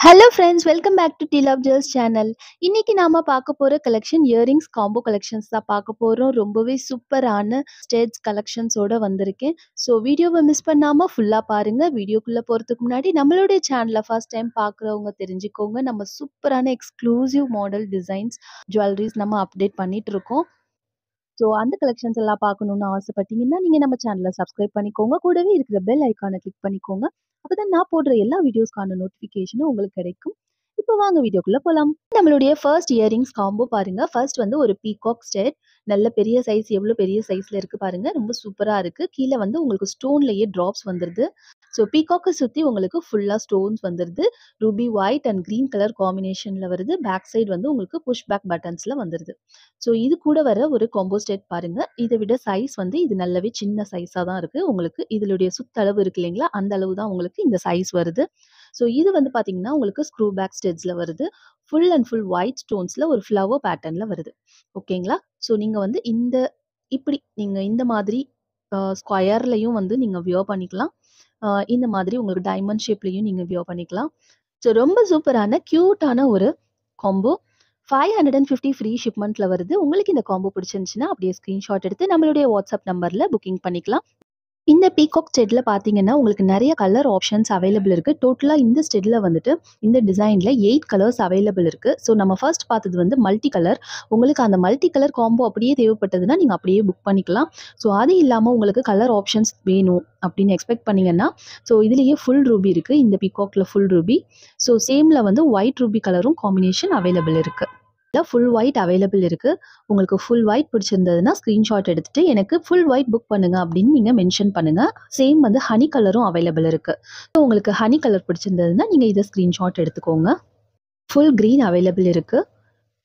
Hello friends, welcome back to the love ஜெல்ஸ் channel. இன்னைக்கு நாம பார்க்க போற கலெக்ஷன் இயரிங்ஸ் காம்போ கலெக்ஷன்ஸ் தான் பார்க்க போறோம். ரொம்பவே சூப்பரான ஸ்டேட்ஸ் கலெக்ஷன்ஸோட வந்திருக்கேன். ஸோ வீடியோவை மிஸ் பண்ணாம ஃபுல்லா பாருங்க. வீடியோக்குள்ள போறதுக்கு முன்னாடி நம்மளுடைய சேனலை ஃபர்ஸ்ட் டைம் பார்க்குறவங்க தெரிஞ்சுக்கோங்க. நம்ம சூப்பரான எக்ஸ்க்ளூசிவ் மாடல் டிசைன்ஸ் ஜுவல்லரிஸ் நம்ம அப்டேட் பண்ணிட்டு இருக்கோம். ஸோ அந்த கலெக்ஷன்ஸ் எல்லாம் பார்க்கணும்னு ஆசைப்பட்டீங்கன்னா நீங்க நம்ம சேனலை சப்ஸ்கிரைப் பண்ணிக்கோங்க. கூடவே இருக்கிற பெல் ஐக்கானை கிளிக் பண்ணிக்கோங்க. அப்பதான் நான் போடுற எல்லா வீடியோஸ்க்கான நோட்டிஃபிகேஷனும் உங்களுக்கு கிடைக்கும். இப்போ வாங்க வீடியோக்குள்ள போலாம். நம்மளுடைய ஃபர்ஸ்ட் இயரிங்ஸ் காம்போ பாருங்க. ஃபர்ஸ்ட் வந்து ஒரு பீகாக் ஸ்டெட். நல்ல பெரிய சைஸ், எவ்வளோ பெரிய சைஸ்ல இருக்கு பாருங்க. ரொம்ப சூப்பரா இருக்கு. கீழே வந்து உங்களுக்கு ஸ்டோன்லயே டிராப்ஸ் வந்துருது. ஸோ பீகாக்கை சுற்றி உங்களுக்கு ஃபுல்லாக ஸ்டோன்ஸ் வந்துருது. Ruby white and green colour காம்பினேஷனில் வருது. பேக் சைடு வந்து உங்களுக்கு புஷ் பேக் பட்டன்ஸில் வந்துருது. ஸோ இது கூட வர ஒரு காம்போ ஸ்டெட் பாருங்க. இதை விட சைஸ் வந்து இது நல்லாவே சின்ன சைஸாக தான் இருக்கு. உங்களுக்கு இதனுடைய சுத்தளவு இருக்கு இல்லைங்களா, அந்த அளவு தான் உங்களுக்கு இந்த சைஸ் வருது. ஸோ இது வந்து பார்த்தீங்கன்னா உங்களுக்கு ஸ்க்ரூ பேக் ஸ்டெட்ஸில் வருது. ஃபுல் அண்ட் ஃபுல் ஒயிட் ஸ்டோன்ஸில் ஒரு ஃப்ளவர் பேட்டர்னில் வருது. ஓகேங்களா. ஸோ நீங்கள் வந்து இப்படி நீங்கள் இந்த மாதிரி ஸ்கொயர்லையும் வந்து நீங்கள் வியர் பண்ணிக்கலாம். இந்த மாதிரி உங்களுக்கு டைமண்ட் ஷேப்லையும் நீங்கள் வியர் பண்ணிக்கலாம். ஸோ ரொம்ப சூப்பரான க்யூட்டான ஒரு காம்போ. 550 ஃப்ரீ ஷிப்மெண்ட்ல வருது. உங்களுக்கு இந்த காம்போ பிடிச்சிருந்துச்சுன்னா அப்படியே ஸ்க்ரீன்ஷாட் எடுத்து நம்மளுடைய வாட்ஸ்அப் நம்பர்ல புக்கிங் பண்ணிக்கலாம். இந்த பீகாக் ஸ்டெட்ல பார்த்தீங்கன்னா உங்களுக்கு நிறைய கலர் ஆப்ஷன்ஸ் அவைலபிள் இருக்கு. டோட்டலாக இந்த ஸ்டெட்ல வந்துட்டு இந்த டிசைன்ல 8 கலர்ஸ் அவைலபிள் இருக்கு. ஸோ நம்ம ஃபர்ஸ்ட் பார்த்தது வந்து மல்டி கலர். உங்களுக்கு அந்த மல்டி கலர் காம்போ அப்படியே தேவைப்பட்டதுன்னா நீங்கள் அப்படியே புக் பண்ணிக்கலாம். ஸோ அது இல்லாமல் உங்களுக்கு கலர் ஆப்ஷன்ஸ் வேணும் அப்படின்னு எக்ஸ்பெக்ட் பண்ணீங்கன்னா, ஸோ இதுலேயே ஃபுல் ரூபி இருக்கு. இந்த பீகாக்ல ஃபுல் ரூபி. ஸோ சேம்ல வந்து ஒயிட் ரூபி கலரும் காம்பினேஷன் அவைலபிள் இருக்கு. ஃபுல் ஒயிட் அவைலபிள் இருக்கு. உங்களுக்கு ஃபுல் ஒயிட் பிடிச்சிருந்ததுன்னா ஸ்க்ரீன்ஷாட் எடுத்துட்டு எனக்கு ஃபுல் ஒயிட் புக் பண்ணுங்க அப்படின்னு நீங்க மென்ஷன் பண்ணுங்க. சேம் வந்து ஹனி கலரும் அவைலபிள் இருக்கு. ஸோ உங்களுக்கு ஹனி கலர் பிடிச்சிருந்ததுன்னா நீங்க இதை ஸ்க்ரீன்ஷாட் எடுத்துக்கோங்க. ஃபுல் கிரீன் அவைலபிள் இருக்கு.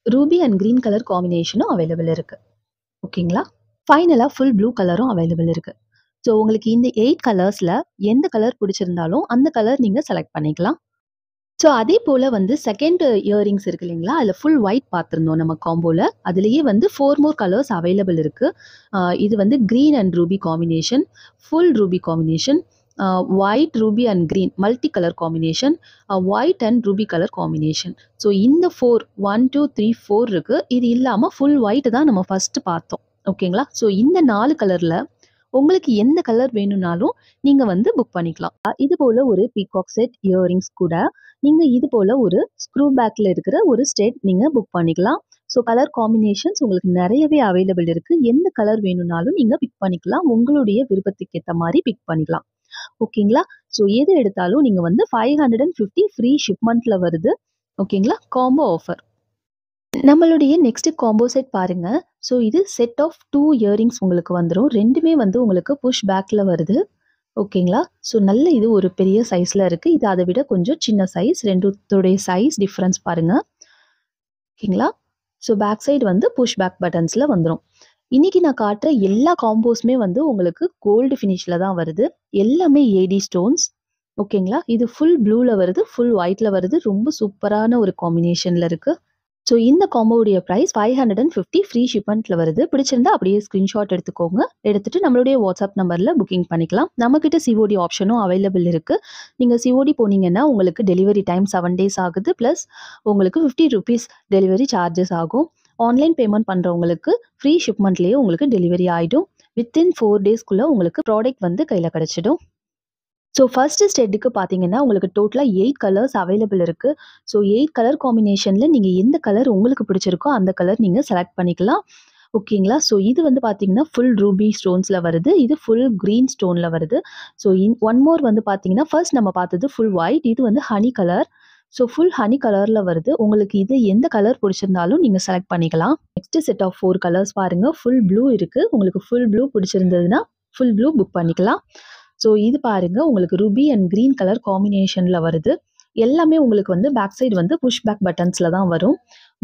ரூபி அண்ட் கிரீன் கலர் காம்பினேஷனும் அவைலபிள் இருக்கு. ஓகேங்களா. ஃபைனலாக ஃபுல் ப்ளூ கலரும் அவைலபிள் இருக்கு. ஸோ உங்களுக்கு இந்த 8 கலர்ஸ்ல எந்த கலர் பிடிச்சிருந்தாலும் அந்த கலர் நீங்க செலக்ட் பண்ணிக்கலாம். ஸோ அதே போல் வந்து செகண்ட் இயரிங்ஸ் இருக்கு இல்லைங்களா, அதில் ஃபுல் ஒயிட் பார்த்துருந்தோம் நம்ம காம்போவில். அதுலேயே வந்து 4 மோர் கலர்ஸ் அவைலபிள் இருக்குது. இது வந்து green and Ruby combination, full Ruby combination, white ruby and green multi colour combination, white and ruby colour combination. So இந்த 4 1 2 3 4 இருக்குது. இது இல்லாமல் ஃபுல் ஒயிட் தான் நம்ம ஃபஸ்ட்டு பார்த்தோம். ஓகேங்களா. ஸோ இந்த 4 கலரில் உங்களுக்கு எந்த கலர் வேணும்னாலும் நீங்கள் வந்து புக் பண்ணிக்கலாம். இது போல் ஒரு பீகாக் செட் இயரிங்ஸ் கூட நீங்கள் இது போல் ஒரு ஸ்க்ரூ பேக்கில் இருக்கிற ஒரு ஸ்டெட் நீங்கள் புக் பண்ணிக்கலாம். ஸோ கலர் காம்பினேஷன்ஸ் உங்களுக்கு நிறையவே அவைலபிள் இருக்குது. எந்த கலர் வேணும்னாலும் நீங்கள் பிக் பண்ணிக்கலாம். உங்களுடைய விருப்பத்துக்கு ஏற்ற மாதிரி பிக் பண்ணிக்கலாம். ஓகேங்களா. ஸோ எது எடுத்தாலும் நீங்கள் வந்து 550 ஃப்ரீ ஷிப்மெண்ட்டில் வருது. ஓகேங்களா. Combo offer. நம்மளுடைய நெக்ஸ்ட் காம்போ செட் பாருங்க. ஸோ இது செட் ஆஃப் 2 இயரிங்ஸ் உங்களுக்கு வந்துடும். ரெண்டுமே வந்து உங்களுக்கு புஷ் பேக்கில் வருது. ஓகேங்களா. ஸோ நல்ல இது ஒரு பெரிய சைஸில் இருக்குது. இது அதை விட கொஞ்சம் சின்ன சைஸ். ரெண்டுத்தோடைய சைஸ் டிஃப்ரென்ஸ் பாருங்கள். ஓகேங்களா. ஸோ பேக் சைடு வந்து புஷ் பேக் பட்டன்ஸில் வந்துடும். இன்றைக்கி நான் காட்டுற எல்லா காம்போஸுமே வந்து உங்களுக்கு கோல்டு ஃபினிஷில் தான் வருது. எல்லாமே ஏடி ஸ்டோன்ஸ். ஓகேங்களா. இது ஃபுல் ப்ளூவில் வருது, ஃபுல் ஒயிட்டில் வருது. ரொம்ப சூப்பரான ஒரு காம்பினேஷனில் இருக்குது. ஸோ இந்த காம்போவுடைய ப்ரைஸ் 550 ஃப்ரீ ஷிப்மெண்ட்டில் வருது. பிடிச்சிருந்தா அப்படியே ஸ்க்ரீன்ஷாட் எடுத்துக்கோங்க. எடுத்துகிட்டு நம்மளுடைய வாட்ஸ்அப் நம்பரில் புக்கிங் பண்ணிக்கலாம். நம்மக்கிட்ட சிஓடி ஆப்ஷனும் அவைலபிள் இருக்குது. நீங்கள் சிஓடி போனீங்கன்னா உங்களுக்கு டெலிவரி டைம் 7 டேஸ் ஆகுது. ப்ளஸ் உங்களுக்கு 50 ருபீஸ் டெலிவரி சார்ஜஸ் ஆகும். ஆன்லைன் பேமெண்ட் பண்ணுறவங்களுக்கு ஃப்ரீ ஷிப்மெண்ட்லேயே உங்களுக்கு டெலிவரி ஆகிடும். வித்தின் 4 டேஸ்க்குள்ளே உங்களுக்கு ப்ராடக்ட் வந்து கையில் கிடச்சிடும். ஸோ ஃபர்ஸ்ட் ஸ்டெட்டுக்கு பார்த்தீங்கன்னா உங்களுக்கு டோட்டலாக 8 கலர்ஸ் அவைலபிள் இருக்குது. ஸோ 8 கலர் காம்பினேஷனில் நீங்கள் எந்த கலர் உங்களுக்கு பிடிச்சிருக்கோ அந்த கலர் நீங்கள் செலக்ட் பண்ணிக்கலாம். ஓகேங்களா. ஸோ இது வந்து பார்த்தீங்கன்னா ஃபுல் ரூபி ஸ்டோன்ஸில் வருது. இது ஃபுல் க்ரீன் ஸ்டோனில் வருது. ஸோ ஒன் மோர் வந்து பார்த்தீங்கன்னா ஃபர்ஸ்ட் நம்ம பார்த்தது ஃபுல் ஒயிட். இது வந்து honey colour. So full honey கலரில் வருது. உங்களுக்கு இது எந்த கலர் பிடிச்சிருந்தாலும் நீங்கள் செலக்ட் பண்ணிக்கலாம். நெக்ஸ்ட் செட் ஆஃப் 4 கலர்ஸ் பாருங்கள். ஃபுல் ப்ளூ இருக்குது. உங்களுக்கு ஃபுல் ப்ளூ பிடிச்சிருந்ததுன்னா ஃபுல் ப்ளூ புக் பண்ணிக்கலாம். ஸோ இது பாருங்கள் உங்களுக்கு ரூபி அண்ட் க்ரீன் கலர் காம்பினேஷனில் வருது. எல்லாமே உங்களுக்கு வந்து பேக் சைடு வந்து புஷ் பேக் பட்டன்ஸில் தான் வரும்.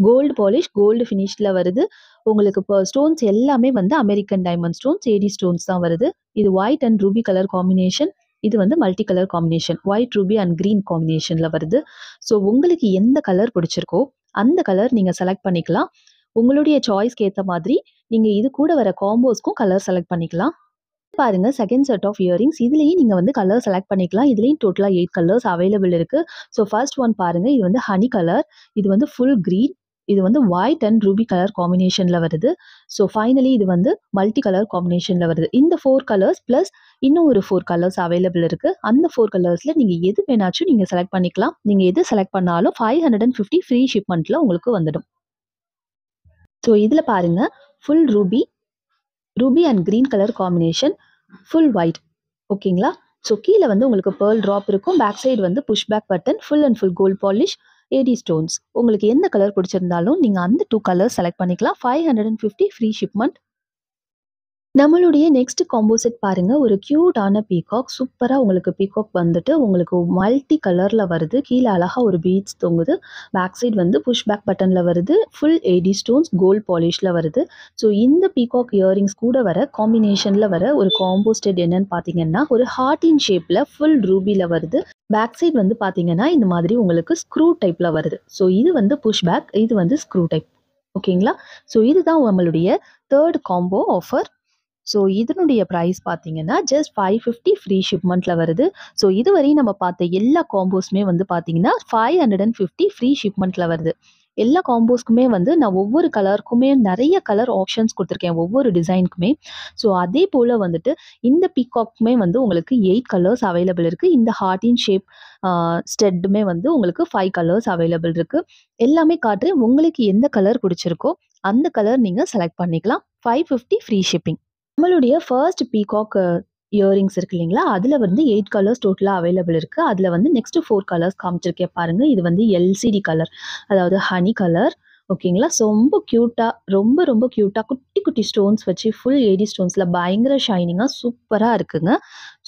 கோல்டு பாலிஷ், கோல்டு ஃபினிஷில் வருது. உங்களுக்கு இப்போ ஸ்டோன்ஸ் எல்லாமே வந்து American diamond stones, AD stones தான் வருது. இது white and ruby colour combination. இது வந்து multi colour combination, white ruby and green காம்பினேஷனில் வருது. ஸோ உங்களுக்கு எந்த கலர் பிடிச்சிருக்கோ அந்த கலர் நீங்கள் செலக்ட் பண்ணிக்கலாம். உங்களுடைய சாய்ஸ்க்கு ஏற்ற மாதிரி நீங்கள் இது கூட வர காம்போஸ்க்கும் கலர் செலக்ட் பண்ணிக்கலாம். பாருங்க செகண்ட் செட் ஆஃப் இயரிங்ஸ். இதுலயும் நீங்க வந்து கலர் செலக்ட் பண்ணிக்கலாம். இதுலயும் டோட்டலா 8 கலர்ஸ் அவைலபிள் இருக்கு. ஸோ ஃபர்ஸ்ட் ஒன் பாருங்க. இது வந்து ஹனி கலர். இது வந்து ஃபுல் கிரீன். இது வந்து ஒயிட் அண்ட் ரூபி கலர் காம்பினேஷன்ல வருது. ஸோ ஃபைனலி இது வந்து மல்டி கலர் காம்பினேஷன்ல வருது. இந்த 4 கலர்ஸ் பிளஸ் இன்னும் ஒரு 4 கலர்ஸ் அவைலபிள் இருக்கு. அந்த 4 கலர்ஸ்ல நீங்க எது வேணாச்சும் நீங்க செலக்ட் பண்ணிக்கலாம். நீங்க எது செலக்ட் பண்ணாலும் 550 ஃப்ரீ ஷிப்மெண்ட்ல உங்களுக்கு வந்துடும். ஸோ இதுல பாருங்க full ruby and green colour combination, full white. ஓகேங்களா? ஸோ கீழே வந்து உங்களுக்கு பேர்ல் ட்ராப் இருக்கும். பேக் சைடு வந்து push back button, full and full gold polish, AD stones. உங்களுக்கு எந்த கலர் பிடிச்சிருந்தாலும் நீங்க அந்த 2 கலர்ஸ் செலக்ட் பண்ணிக்கலாம். 550 ஃப்ரீ ஷிப்மெண்ட். நம்மளுடைய நெக்ஸ்ட் காம்போ செட் பாருங்க. ஒரு கியூட்டான பீகாக். சூப்பரா உங்களுக்கு பீகாக் வந்துட்டு உங்களுக்கு மல்டி கலர்ல வருது. கீழே அழகா ஒரு பீட்ஸ் தொங்குது. பேக் சைடு வந்து புஷ் பேக் பட்டன்ல வருது. ஃபுல் ஏடி ஸ்டோன்ஸ் கோல்ட் பாலிஷ்ல வருது. ஸோ இந்த பீகாக் இயரிங்ஸ் கூட வர காம்பினேஷன்ல வர ஒரு காம்போ செட் என்னன்னு பார்த்தீங்கன்னா, ஒரு ஹார்ட்டின் ஷேப்ல ஃபுல் ரூபில வருது. பேக் சைடு வந்து பார்த்தீங்கன்னா இந்த மாதிரி உங்களுக்கு ஸ்க்ரூ டைப்ல வருது. ஸோ இது வந்து புஷ் பேக், இது வந்து ஸ்க்ரூ டைப். ஓகேங்களா? ஸோ இதுதான் நம்மளுடைய தேர்ட் காம்போ ஆஃபர். ஸோ இதனுடைய ப்ரைஸ் பார்த்தீங்கன்னா ஜஸ்ட் 550 ஃப்ரீ ஷிப்மெண்ட்ல வருது. ஸோ இதுவரையும் நம்ம பார்த்த எல்லா காம்போஸுமே வந்து பார்த்தீங்கன்னா 550 ஃப்ரீ ஷிப்மெண்ட்ல வருது. எல்லா காம்போஸ்க்குமே வந்து நான் ஒவ்வொரு கலருக்குமே நிறைய கலர் ஆப்ஷன்ஸ் கொடுத்துருக்கேன் ஒவ்வொரு டிசைனுக்குமே. ஸோ அதே போல் வந்துட்டு இந்த பீகாக்குமே வந்து உங்களுக்கு 8 கலர்ஸ் அவைலபிள் இருக்குது. இந்த ஹார்ட்டின் ஷேப் ஸ்டெட்டுமே வந்து உங்களுக்கு 5 கலர்ஸ் அவைலபிள் இருக்குது. எல்லாமே காட்டுறேன். உங்களுக்கு எந்த கலர் பிடிச்சிருக்கோ அந்த கலர் நீங்கள் செலக்ட் பண்ணிக்கலாம். 550 ஃப்ரீ ஷிப்பிங். நம்மளுடைய ஃபர்ஸ்ட் பீகாக் இயரிங்ஸ் இருக்கு இல்லைங்களா? அதில் வந்து 8 கலர்ஸ் டோட்டலாக அவைலபிள் இருக்குது. அதில் வந்து நெக்ஸ்ட் 4 கலர்ஸ் காமிச்சிருக்கேன் பாருங்கள். இது வந்து எல்சிடி கலர், அதாவது ஹனி கலர். ஓகேங்களா? ஸோ ரொம்ப க்யூட்டாக, ரொம்ப ரொம்ப க்யூட்டாக குட்டி குட்டி ஸ்டோன்ஸ் வச்சு ஃபுல் ஏடி ஸ்டோன்ஸில் பயங்கர ஷைனிங்காக சூப்பராக இருக்குங்க.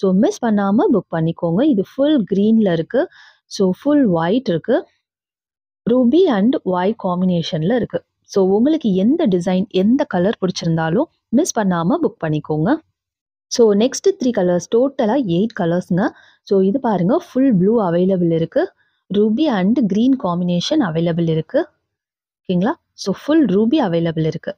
ஸோ மிஸ் பண்ணாமல் புக் பண்ணிக்கோங்க. இது ஃபுல் க்ரீனில் இருக்குது. ஸோ ஃபுல் ஒயிட் இருக்குது. ரூபி அண்ட் ஒயிட் காம்பினேஷனில் இருக்குது. ஸோ உங்களுக்கு எந்த டிசைன் எந்த கலர் பிடிச்சிருந்தாலும் மிஸ் பண்ணாமல் புக் பண்ணிக்கோங்க. ஸோ நெக்ஸ்ட் 3 கலர்ஸ், டோட்டலாக 8 கலர்ஸ்ங்க. ஸோ இது பாருங்கள் ஃபுல் ப்ளூ அவைலபிள் இருக்குது. Ruby and green combination available இருக்குது. ஓகேங்களா? ஸோ ஃபுல் ரூபி அவைலபிள் இருக்குது.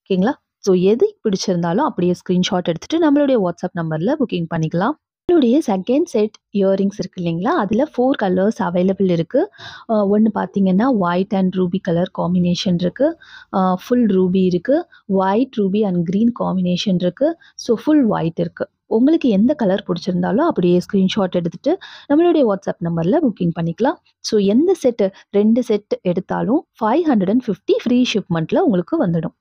ஓகேங்களா? ஸோ எது பிடிச்சிருந்தாலும் அப்படியே ஸ்க்ரீன்ஷாட் எடுத்துகிட்டு நம்மளுடைய வாட்ஸ்அப் நம்பரில் புக்கிங் பண்ணிக்கலாம். நம்மளுடைய செகண்ட் செட் இயரிங்ஸ் இருக்கு இல்லைங்களா? அதில் 4 கலர்ஸ் அவைலபிள் இருக்குது. ஒன்று பார்த்தீங்கன்னா white and ruby colour combination இருக்குது. ஃபுல் ரூபி இருக்குது. White ruby and green combination இருக்குது. ஸோ ஃபுல் ஒயிட் இருக்குது. உங்களுக்கு எந்த கலர் பிடிச்சிருந்தாலும் அப்படியே ஸ்க்ரீன்ஷாட் எடுத்துகிட்டு நம்மளுடைய வாட்ஸ்அப் நம்பரில் புக்கிங் பண்ணிக்கலாம். ஸோ எந்த செட்டு 2 செட் எடுத்தாலும் 550 ஃப்ரீ ஷிப்மெண்ட்டில் உங்களுக்கு வந்துடும்.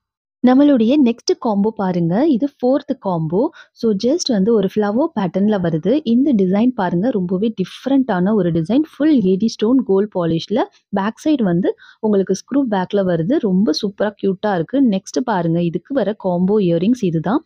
நம்மளுடைய நெக்ஸ்ட் காம்போ பாருங்க. இது 4th காம்போ. ஸோ ஜஸ்ட் வந்து ஒரு ஃப்ளவர் பேட்டர்னில் வருது. இந்த டிசைன் பாருங்க ரொம்பவே டிஃப்ரெண்ட்டான ஒரு design. Full AD stone gold பாலிஷில் பேக் சைடு வந்து உங்களுக்கு ஸ்க்ரூ பேக்கில் வருது. ரொம்ப சூப்பராக க்யூட்டாக இருக்குது. நெக்ஸ்ட் பாருங்க, இதுக்கு வர காம்போ இயரிங்ஸ் இதுதான்.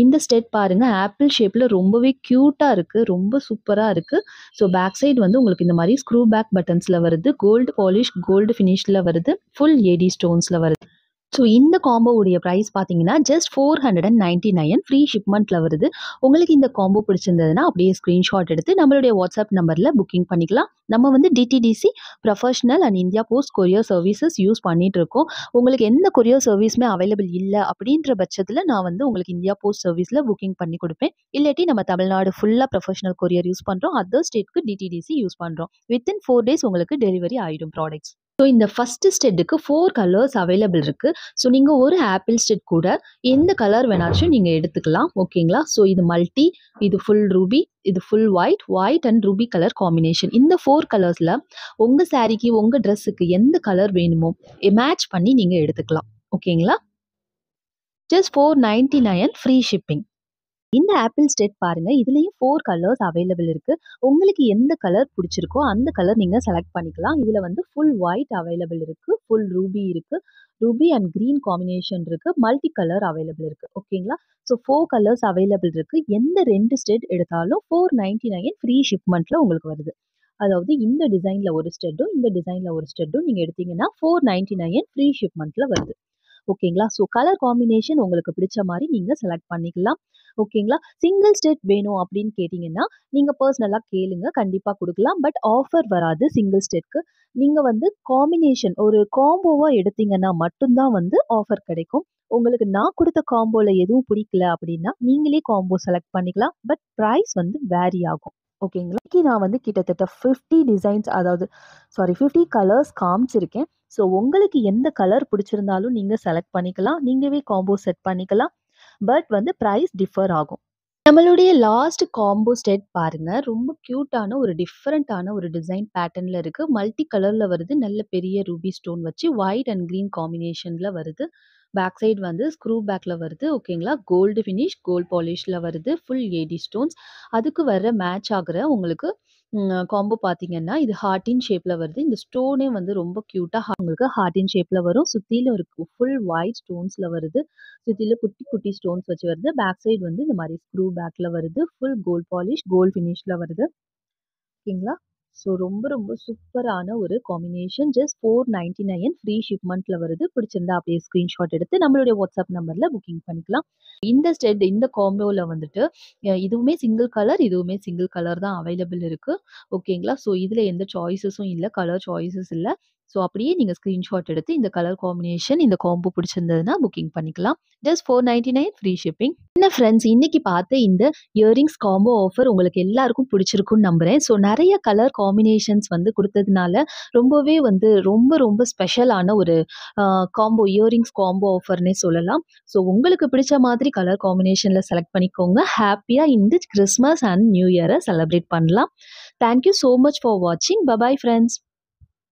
இந்த ஸ்டெட் பாருங்க ஆப்பிள் ஷேப்பில் ரொம்பவே க்யூட்டாக இருக்குது. ரொம்ப சூப்பராக இருக்குது. ஸோ பேக் சைடு வந்து உங்களுக்கு இந்த மாதிரி ஸ்க்ரூ பேக் பட்டன்ஸில் வருது. கோல்டு பாலிஷ் கோல்டு ஃபினிஷில் வருது. ஃபுல் ஏடி ஸ்டோன்ஸில் வருது. ஸோ இந்த காம்போவுடைய ப்ரைஸ் பார்த்தீங்கன்னா ஜஸ்ட் 499 ஃப்ரீ ஷிப்மெண்ட்டில் வருது. உங்களுக்கு இந்த காம்போ பிடிச்சிருந்ததுன்னா அப்படியே ஸ்க்ரீன்ஷாட் எடுத்து நம்மளுடைய வாட்ஸ்அப் நம்பரில் புக்கிங் பண்ணிக்கலாம். நம்ம வந்து DTDC professional and India post courier services use பண்ணிட்டு இருக்கோம். உங்களுக்கு எந்த கொரியர் சர்வீஸுமே அவைலபிள் இல்லை அப்படின்ற பட்சத்தில் நான் வந்து உங்களுக்கு இந்தியா போஸ்ட் சர்வீஸில் புக்கிங் பண்ணி கொடுப்பேன். இல்லாட்டி நம்ம தமிழ்நாடு ஃபுல்லாக ப்ரொஃபஷனல் கொரியர் யூஸ் பண்ணுறோம். அதர் ஸ்டேட்க்கு டிடிடிசி யூஸ் பண்ணுறோம். வித்தின் 4 days உங்களுக்கு டெலிவரி ஆகிடும் ப்ராடக்ட்ஸ். ஸோ இந்த ஃபர்ஸ்ட் ஸ்டெட்டுக்கு 4 கலர்ஸ் அவைலபிள் இருக்குது. ஸோ நீங்கள் ஒரு ஆப்பிள் ஸ்டெட் கூட எந்த கலர் வேணாச்சும் நீங்கள் எடுத்துக்கலாம். ஓகேங்களா? ஸோ இது மல்டி, இது ஃபுல் ரூபி, இது full white and ruby colour combination. இந்த 4 கலர்ஸில் உங்கள் சாரீக்கு உங்கள் ட்ரெஸ்ஸுக்கு எந்த கலர் வேணுமோ மேட்ச் பண்ணி நீங்கள் எடுத்துக்கலாம். ஓகேங்களா? Just 499 free shipping. இந்த ஆப்பிள் ஸ்டெட் பாருங்க. இதுலயும் 4 கலர்ஸ் அவைலபிள் இருக்கு. உங்களுக்கு எந்த கலர் பிடிச்சிருக்கோ அந்த கலர் நீங்க செலக்ட் பண்ணிக்கலாம். இதுல வந்து ஃபுல் ஒயிட் அவைலபிள் இருக்கு. ஃபுல் ரூபி இருக்கு. ரூபி அண்ட் கிரீன் காம்பினேஷன் இருக்கு. மல்டி கலர் அவைலபிள் இருக்கு. ஓகேங்களா? ஸோ 4 கலர்ஸ் அவைலபிள் இருக்கு. எந்த 2 ஸ்டெட் எடுத்தாலும் 499 ஃப்ரீ ஷிப்மெண்ட்ல உங்களுக்கு வருது. அதாவது இந்த டிசைன்ல ஒரு ஸ்டெட்டும் இந்த டிசைன்ல ஒரு ஸ்டெட்டும் நீங்க எடுத்தீங்கன்னா 499 ஃப்ரீ ஷிப்மெண்ட்ல வருது. ஓகேங்களா? ஸோ கலர் காம்பினேஷன் உங்களுக்கு பிடிச்ச மாதிரி நீங்க செலக்ட் பண்ணிக்கலாம். ஓகேங்களா. சிங்கிள் ஸ்டெட் வேணும் அப்படின்னு கேட்டீங்கன்னா, நீங்க பர்சனலா கேளுங்க. கண்டிப்பா குடுக்கலாம். பட் ஆஃபர் வராது சிங்கிள் ஸ்டெட்க்கு. நீங்க வந்து காம்பினேஷன் ஒரு காம்போவா எடுத்தீங்கன்னா மட்டும் தான் வந்து ஆஃபர் கிடைக்கும். உங்களுக்கு நான் குடுத்த காம்போல எதுவும் பிடிக்கல அப்படின்னா, நீங்களே காம்போ செலக்ட் பண்ணிக்கலாம். பட் பிரைஸ் வந்து வேரி ஆகும். ஓகேங்களா. இன்னைக்கு நான் வந்து கிட்டத்தட்ட 50 டிசைன்ஸ் அதாவது 50 கலர்ஸ் காமிச்சிருக்கேன். ஸோ உங்களுக்கு எந்த கலர் பிடிச்சிருந்தாலும் நீங்க செலக்ட் பண்ணிக்கலாம். நீங்கவே காம்போ செட் பண்ணிக்கலாம். பட் வந்து பிரைஸ் டிஃபர் ஆகும். நம்மளுடைய லாஸ்ட் காம்போ செட் பாருங்க. ரொம்ப கியூட்டான ஒரு டிஃபரண்டான ஒரு டிசைன் பேட்டர்ன்ல இருக்கு. மல்டி கலர்ல வருது. நல்ல பெரிய ரூபி ஸ்டோன் வச்சு ஒயிட் அண்ட் கிரீன் காம்பினேஷன்ல வருது. பேக் சைடு வந்து ஸ்க்ரூ பேக்ல வருது. ஓகேங்களா. கோல்டு ஃபினிஷ், கோல்ட் பாலிஷ்ல வருது. Full AD stones. அதுக்கு வர மேட்ச் ஆகுற உங்களுக்கு காம்போ பார்த்தீங்கன்னா, இது ஹார்ட்டின் ஷேப்ல வருது. இந்த ஸ்டோனே வந்து ரொம்ப கியூட்டா உங்களுக்கு ஹார்ட்டின் ஷேப்ல வரும். சுத்திலும் இருக்கு. ஃபுல் ஒயிட் ஸ்டோன்ஸ்ல வருது. சுத்திலும் குட்டி, குட்டி ஸ்டோன்ஸ் வச்சு வருது. பேக் சைடு வந்து இந்த மாரி ஸ்க்ரூ பேக்ல வருது. ஃபுல் கோல்ட் பாலிஷ், கோல்ட் ஃபினிஷ்ல வருது. ஓகேங்களா. ஸோ ரொம்ப ரொம்ப சூப்பரான ஒரு காம்பினேஷன். ஜஸ்ட் 499 ஃப்ரீ ஷிப்மெண்ட்ல வருது. பிடிச்சிருந்தா அப்படியே ஸ்கிரீன்ஷாட் எடுத்து நம்மளுடைய வாட்ஸ்அப் நம்பர்ல புக்கிங் பண்ணிக்கலாம். இந்த செட் இந்த காம்போல வந்துட்டு இதுவுமே சிங்கிள் கலர், இதுவுமே சிங்கிள் கலர் தான் அவைலபிள் இருக்கு. ஓகேங்களா. ஸோ இதுல எந்த சாய்ஸஸும் இல்ல. கலர் சாய்ஸஸ் இல்ல. ஸோ அப்படியே நீங்க ஸ்கிரீன்ஷாட் எடுத்து இந்த கலர் காம்பினேஷன், இந்த காம்போ பிடிச்சிருந்ததுன்னா புக்கிங் பண்ணிக்கலாம். Just 499 free shipping. என்ன ஃப்ரெண்ட்ஸ் இன்னைக்கு பார்த்த இந்த இயரிங்ஸ் காம்போ ஆஃபர் உங்களுக்கு எல்லாருக்கும் பிடிச்சிருக்கும்னு நம்புறேன். ஸோ நெறைய கலர் காம்பினேஷன்ஸ் வந்து குடுத்ததுனால, ரொம்பவே வந்து ரொம்ப ரொம்ப ஸ்பெஷலான ஒரு இயரிங்ஸ் காம்போ ஆஃபர்ன்னே சொல்லலாம். ஸோ உங்களுக்கு பிடிச்ச மாதிரி கலர் காம்பினேஷன்ல செலக்ட் பண்ணிக்கோங்க. ஹேப்பியா இந்த கிறிஸ்மஸ் அண்ட் நியூ இயர செலிப்ரேட் பண்ணலாம். Thank you so much for வாட்சிங். Bye bye friends.